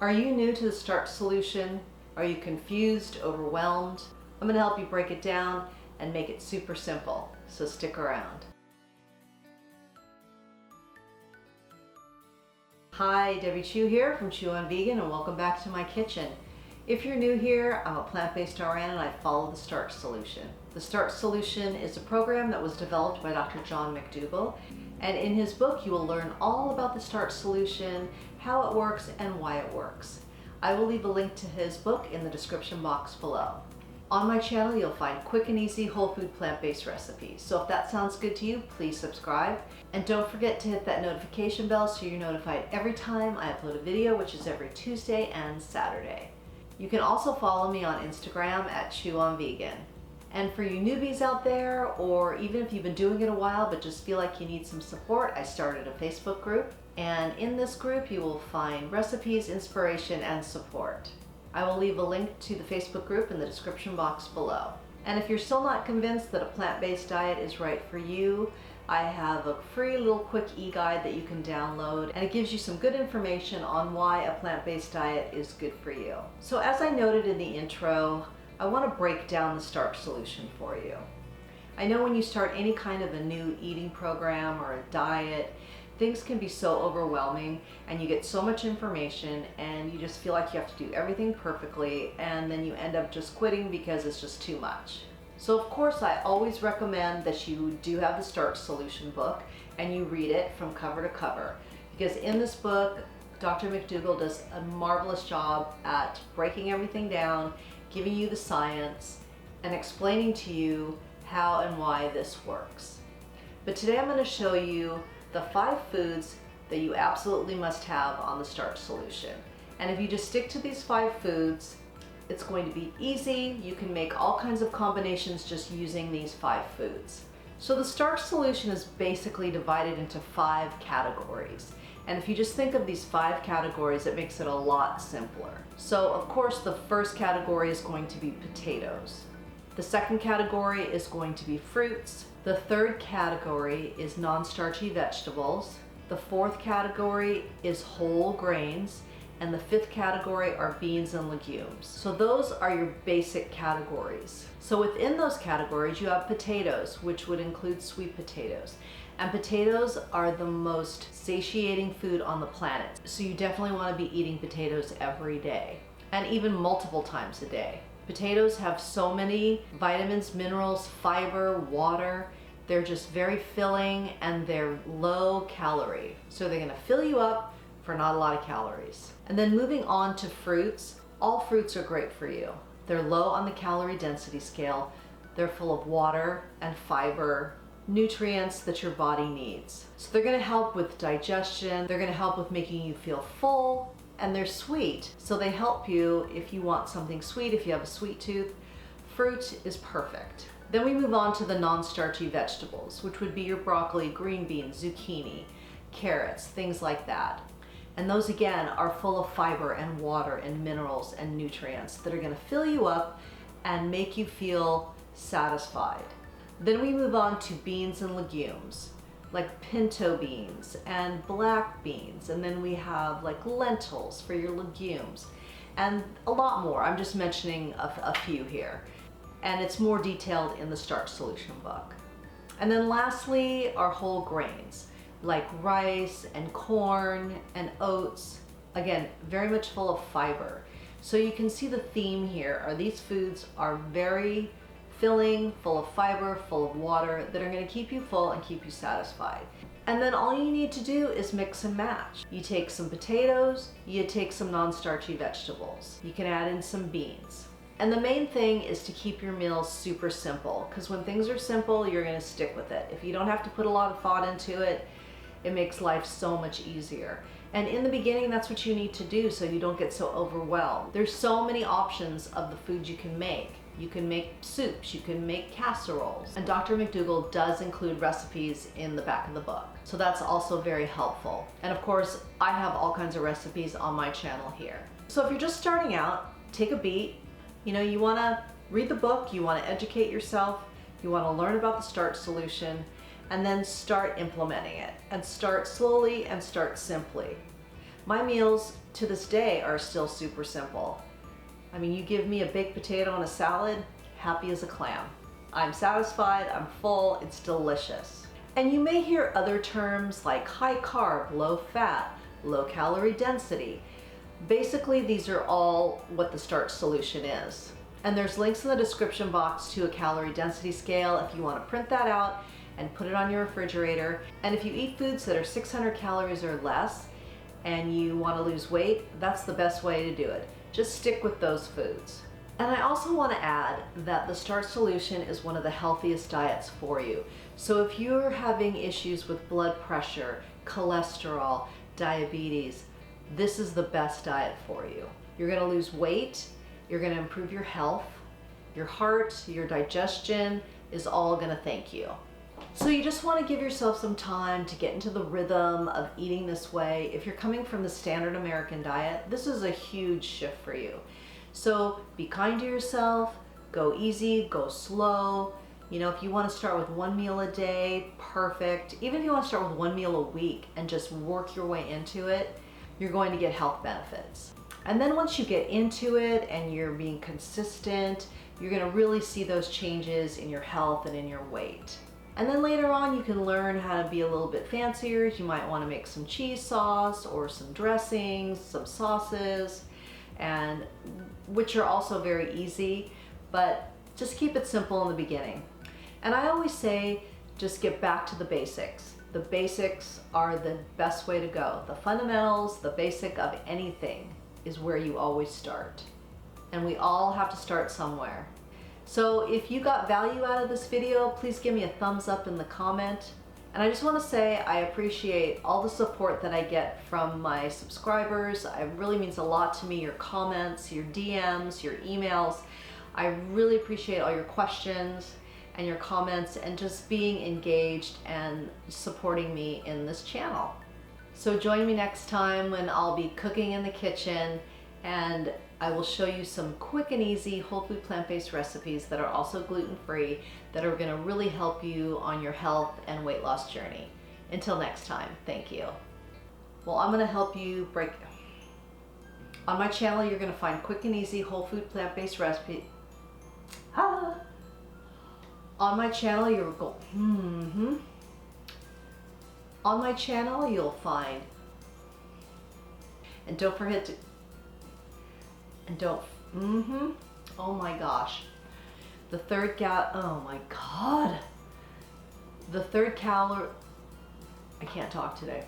Are you new to the starch solution? Are you confused, overwhelmed? I'm going to help you break it down and make it super simple, so stick around. Hi, Debbie Chu here from Chu on Vegan, and welcome back to my kitchen. If you're new here, I'm a plant-based RN and I follow the starch solution. The starch solution is a program that was developed by Dr. John McDougall, and in his book you will learn all about the starch solution, how it works, and why it works. I will leave a link to his book in the description box below. On my channel you'll find quick and easy whole food plant-based recipes, so if that sounds good to you, please subscribe. And don't forget to hit that notification bell so you're notified every time I upload a video, which is every Tuesday and Saturday. You can also follow me on Instagram at Chu on Vegan. And for you newbies out there, or even if you've been doing it a while but just feel like you need some support, I started a Facebook group. And in this group you will find recipes, inspiration, and support. I will leave a link to the Facebook group in the description box below. And if you're still not convinced that a plant-based diet is right for you, I have a free little quick e-guide that you can download, and it gives you some good information on why a plant-based diet is good for you. So as I noted in the intro, I want to break down the starch solution for you. I know when you start any kind of a new eating program or a diet, things can be so overwhelming and you get so much information and you just feel like you have to do everything perfectly, and then you end up just quitting because it's just too much. So of course I always recommend that you do have the starch solution book and you read it from cover to cover, because in this book Dr. McDougall does a marvelous job at breaking everything down, giving you the science, and explaining to you how and why this works. But today I'm going to show you the 5 foods that you absolutely must have on the starch solution. And if you just stick to these 5 foods, it's going to be easy. You can make all kinds of combinations just using these 5 foods. So the starch solution is basically divided into 5 categories. And if you just think of these 5 categories, it makes it a lot simpler. So of course the first category is going to be potatoes. The second category is going to be fruits. The third category is non-starchy vegetables. The fourth category is whole grains. And the fifth category are beans and legumes. So those are your basic categories. So within those categories you have potatoes, which would include sweet potatoes. And potatoes are the most satiating food on the planet. So you definitely want to be eating potatoes every day, and even multiple times a day. Potatoes have so many vitamins, minerals, fiber, water. They're just very filling and they're low calorie. So they're gonna fill you up for not a lot of calories. And then moving on to fruits, all fruits are great for you. They're low on the calorie density scale. They're full of water and fiber, nutrients that your body needs. So they're gonna help with digestion, they're gonna help with making you feel full, and they're sweet. So they help you if you want something sweet, if you have a sweet tooth. Fruit is perfect. Then we move on to the non-starchy vegetables, which would be your broccoli, green beans, zucchini, carrots, things like that. And those again are full of fiber and water and minerals and nutrients that are going to fill you up and make you feel satisfied. Then we move on to beans and legumes, like pinto beans and black beans. And then we have like lentils for your legumes and a lot more. I'm just mentioning a few here. And it's more detailed in the starch solution book. And then lastly are whole grains, like rice and corn and oats. Again, very much full of fiber. So you can see the theme here are these foods are very filling, full of fiber, full of water, that are going to keep you full and keep you satisfied. And then all you need to do is mix and match. You take some potatoes, you take some non-starchy vegetables. You can add in some beans. And the main thing is to keep your meals super simple, because when things are simple, you're going to stick with it. If you don't have to put a lot of thought into it, it makes life so much easier. And in the beginning, that's what you need to do so you don't get so overwhelmed. There's so many options of the foods you can make. You can make soups, you can make casseroles. And Dr. McDougall does include recipes in the back of the book. So that's also very helpful. And of course, I have all kinds of recipes on my channel here. So if you're just starting out, take a beat. You know, you wanna read the book, you wanna educate yourself, you wanna learn about the starch solution, and then start implementing it. And start slowly and start simply. My meals to this day are still super simple. I mean, you give me a baked potato and a salad, happy as a clam. I'm satisfied, I'm full, it's delicious. And you may hear other terms like high carb, low fat, low calorie density. Basically, these are all what the Starch solution is. And there's links in the description box to a calorie density scale if you want to print that out and put it on your refrigerator. And if you eat foods that are 600 calories or less and you want to lose weight, that's the best way to do it. Just stick with those foods. And I also want to add that the Starch solution is one of the healthiest diets for you. So if you're having issues with blood pressure, cholesterol, diabetes, this is the best diet for you. You're going to lose weight, you're going to improve your health, your heart, your digestion is all going to thank you. So you just want to give yourself some time to get into the rhythm of eating this way. If you're coming from the standard American diet, this is a huge shift for you. So be kind to yourself, go easy, go slow. You know, if you want to start with one meal a day, perfect. Even if you want to start with one meal a week and just work your way into it, you're going to get health benefits. And then once you get into it and you're being consistent, you're going to really see those changes in your health and in your weight. And then later on, you can learn how to be a little bit fancier. You might want to make some cheese sauce or some dressings, some sauces, and which are also very easy, but just keep it simple in the beginning. And I always say, just get back to the basics. The basics are the best way to go. The fundamentals, the basic of anything is where you always start. And we all have to start somewhere. So if you got value out of this video, please give me a thumbs up in the comment. And I just want to say I appreciate all the support that I get from my subscribers. It really means a lot to me, your comments, your DMs, your emails. I really appreciate all your questions and your comments and just being engaged and supporting me in this channel. So join me next time when I'll be cooking in the kitchen and I will show you some quick and easy whole food plant-based recipes that are also gluten-free that are going to really help you on your health and weight loss journey. Until next time, thank you. Well, I'm going to help you break. On my channel, you're going to find quick and easy whole food plant-based recipes. On my channel, you'll go. On my channel, you'll find. And don't forget to. And don't, oh my gosh. The third oh my God. The third calorie, I can't talk today.